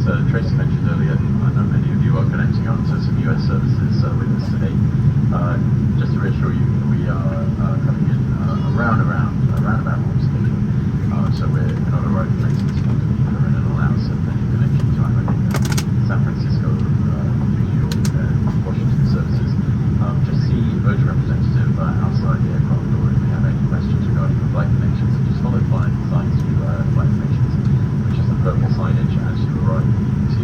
Tracy mentioned earlier, I know many of you are connecting onto some US services with us today. Just to reassure you, we are coming in around about warp station. So we're not arriving late this morning either, and it allows any connection time. I think San Francisco, New York, Washington services. Just see Virgin representative outside the aircraft door if we have any questions regarding the flight connections. So just follow flight signs to flight connections, which is the purple signage as you arrive to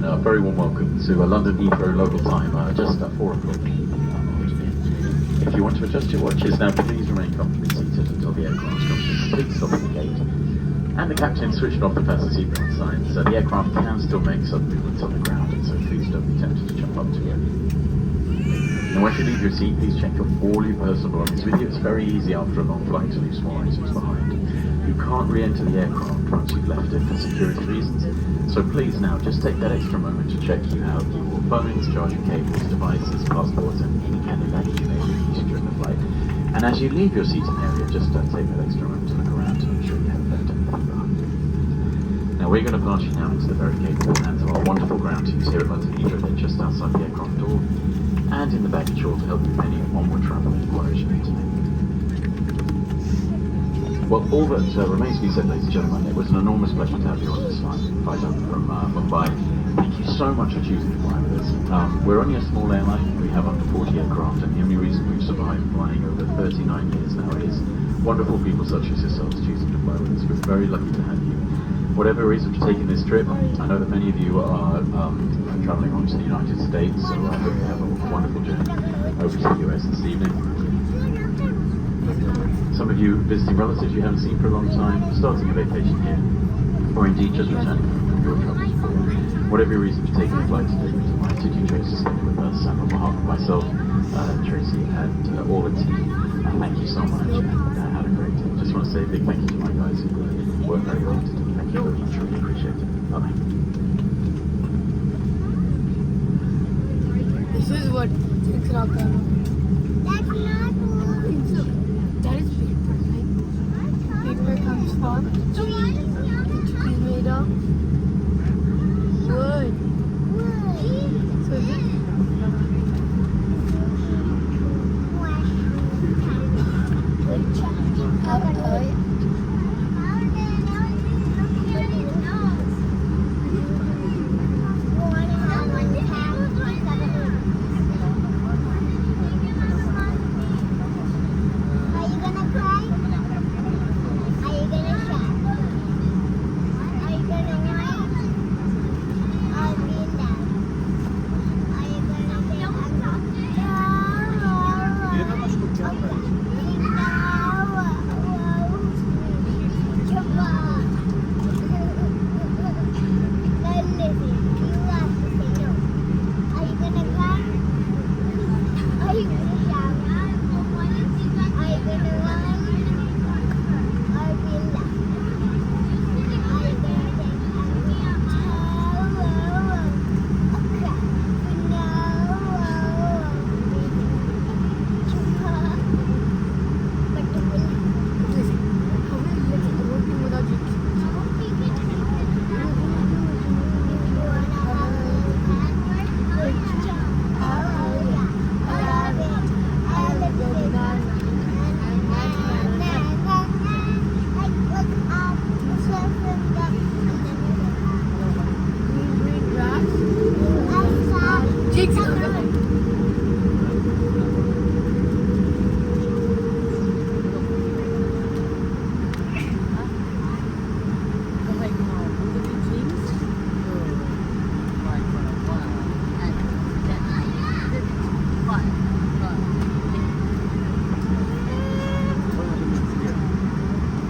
and a very warm welcome to London Heathrow local time, just at 4 o'clock afternoon. If you want to adjust your watches now, please remain comfortably seated until the aircraft comes to a complete stop at the gate. And the captain switched off the fasten seatbelt sign, so the aircraft can still make sudden movements on the ground, and so please don't be tempted to jump up to it. And once you leave your seat, please check all your personal belongings with you. It's very easy after a long flight to leave small items behind. You can't re-enter the aircraft once you've left it for security reasons. So please now, just take that extra moment to check you have your phones, charging cables, devices, passports, and any kind of baggage you may have used during the flight. And as you leave your seating area, just take that extra moment to look around to make sure you haven't left anything behind. Now we're going to pass you now into the very capable hands of our wonderful ground teams here at London Heathrow. They're just outside the aircraft door and in the baggage hall to help you with any onward travel inquiries you need to make. Well, all that remains to be said, ladies and gentlemen, it was an enormous pleasure to have you on this flight up from Mumbai. Thank you so much for choosing to fly with us. We're only a small airline. We have under 40 aircraft, and the only reason we've survived flying over 39 years now is wonderful people such as yourselves choosing to fly with us. We're very lucky to have you. Whatever reason for taking this trip, I know that many of you are traveling on to the United States, so I hope you have a wonderful journey over to the US this evening. Some of you visiting relatives you haven't seen for a long time, starting a vacation here, or indeed just returning from your travels. Whatever your reason for taking a flight today, we're delighted you chose to stay with us. And on behalf of myself, Tracy, and all the team, thank you so much, and have a great day. Just want to say a big thank you to my guys who worked very hard today. Thank you very much, really appreciate it. Bye-bye. This is what it's not done. That's not wood. That is paper. Paper comes from tree. Tree made of wood. So this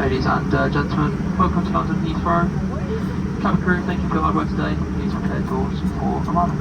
Ladies and gentlemen, welcome to London Heathrow. Cabin crew, thank you for your hard work today. Please prepare doors for arrival.